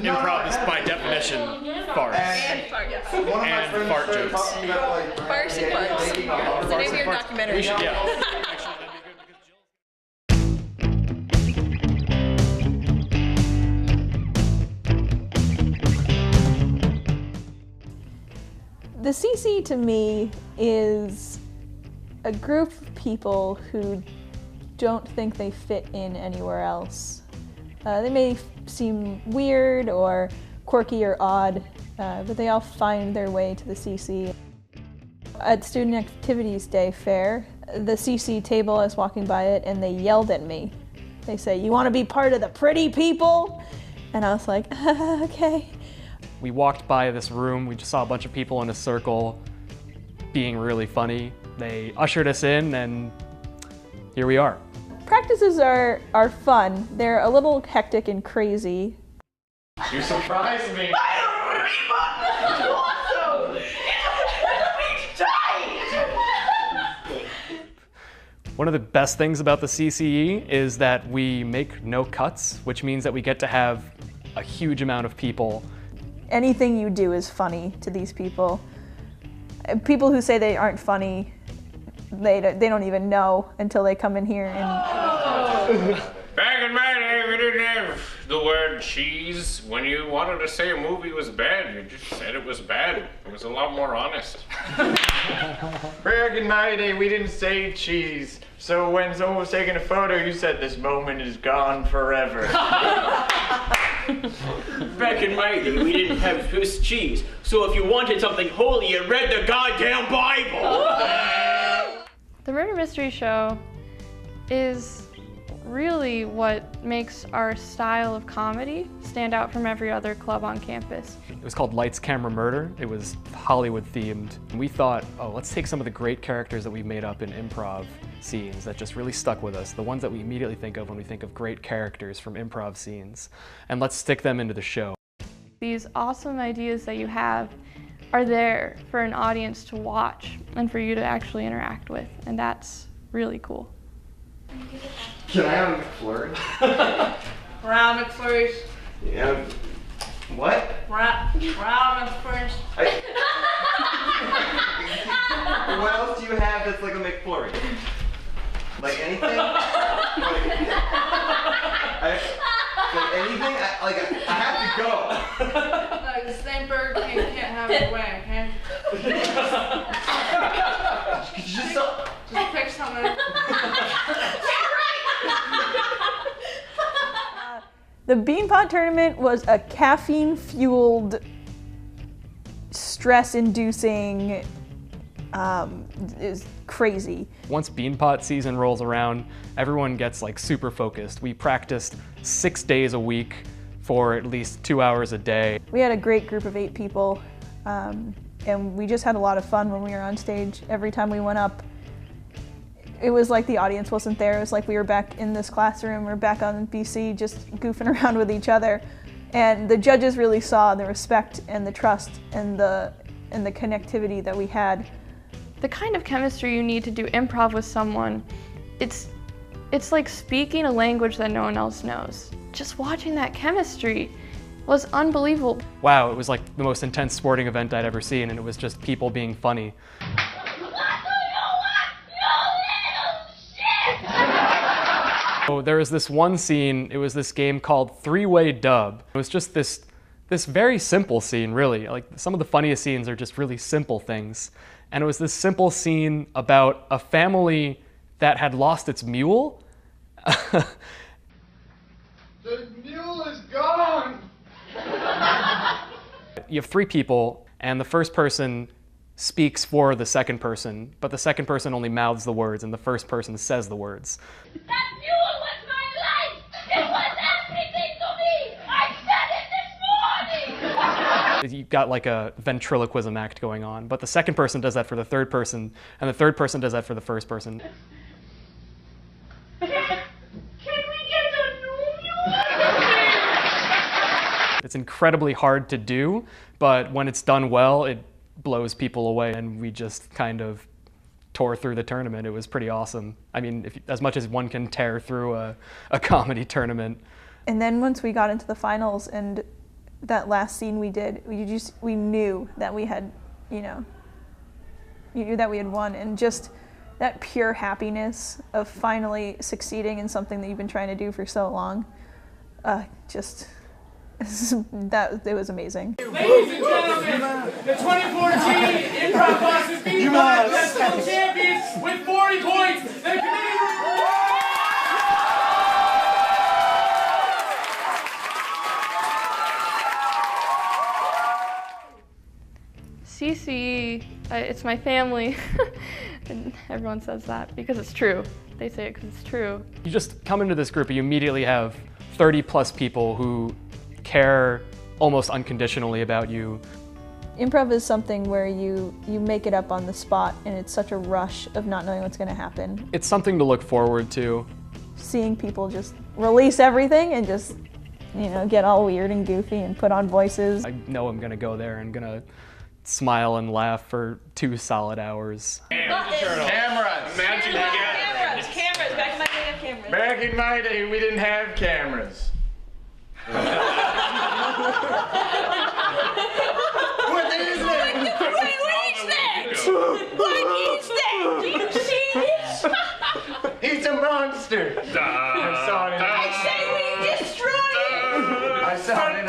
improv is by definition farce. And fart, yes. And fart jokes. Farce and farts. It's the name of your documentary. We should, yeah. The CCE to me is a group of people who don't think they fit in anywhere else. They may seem weird or quirky or odd, but they all find their way to the CCE. At Student Activities Day fair, the CCE table, I was walking by it and they yelled at me. They say, "You want to be part of the pretty people?" And I was like, okay. We walked by this room, we just saw a bunch of people in a circle being really funny. They ushered us in and here we are. Practices are fun. They're a little hectic and crazy. You surprised me. One of the best things about the CCE is that we make no cuts, which means that we get to have a huge amount of people. Anything you do is funny to these people. People who say they aren't funny, they don't even know until they come in here and... Back in my day, we didn't have the word cheese. When you wanted to say a movie was bad, you just said it was bad. It was a lot more honest. Back in my day, we didn't say cheese. So when someone was taking a photo, you said, "This moment is gone forever." Back in my day, we didn't have Swiss cheese. So if you wanted something holy, you read the goddamn Bible. The Murder Mystery Show is really what makes our style of comedy stand out from every other club on campus. It was called Lights, Camera, Murder. It was Hollywood themed. And we thought, oh, let's take some of the great characters that we've made up in improv scenes that just really stuck with us, the ones that we immediately think of when we think of great characters from improv scenes, and let's stick them into the show. These awesome ideas that you have are there for an audience to watch and for you to actually interact with, and that's really cool. Can I have a McFlurry? Round McFlurries. Yeah. What? Round McFlurries. What else do you have that's like a McFlurry? Like anything? Anything? I have to go. Like the same Burger King can't have it away, okay? Just pick something. The Beanpot Tournament was a caffeine-fueled, stress-inducing, is crazy. Once Beanpot season rolls around, everyone gets like super focused. We practiced 6 days a week for at least 2 hours a day. We had a great group of 8 people, and we just had a lot of fun when we were on stage. Every time we went up, it was like the audience wasn't there. It was like we were back in this classroom or back on BC just goofing around with each other. And the judges really saw the respect and the trust and the connectivity that we had. The kind of chemistry you need to do improv with someone, it's like speaking a language that no one else knows. Just watching that chemistry was unbelievable. Wow, it was like the most intense sporting event I'd ever seen, and it was just people being funny. So there was this one scene, it was this game called Three-Way Dub. It was just this very simple scene, really. Like, some of the funniest scenes are just really simple things. And it was this simple scene about a family that had lost its mule. The mule is gone! You have 3 people, and the first person speaks for the second person, but the second person only mouths the words, and the first person says the words. That mule was my life! It was everything to me! I said it this morning! You've got like a ventriloquism act going on, but the second person does that for the third person, and the third person does that for the first person. Can we get a new mule? It's incredibly hard to do, but when it's done well, it blows people away, and we just kind of tore through the tournament. It was pretty awesome. I mean, as much as one can tear through a comedy tournament. And then once we got into the finals and that last scene we did, we knew that we had, you knew that we had won, and just that pure happiness of finally succeeding in something that you've been trying to do for so long, it was amazing. Ladies and gentlemen, the 2014 Improv Boston Beat National Champions with 40 points, the Canadian. CCE, it's my family, and everyone says that because it's true. They say it because it's true. You just come into this group and you immediately have 30 plus people who care almost unconditionally about you. Improv is something where you make it up on the spot, and it's such a rush of not knowing what's going to happen. It's something to look forward to. Seeing people just release everything and just, get all weird and goofy and put on voices. I know I'm going to go there and going to smile and laugh for 2 solid hours. Cameras! Imagine Cameras, back in my day, I have cameras. Back in my day, we didn't have cameras. What is it? Wait, what is that? What is that? Do you see this? He's a monster. I saw it in I say we destroy it. I saw it in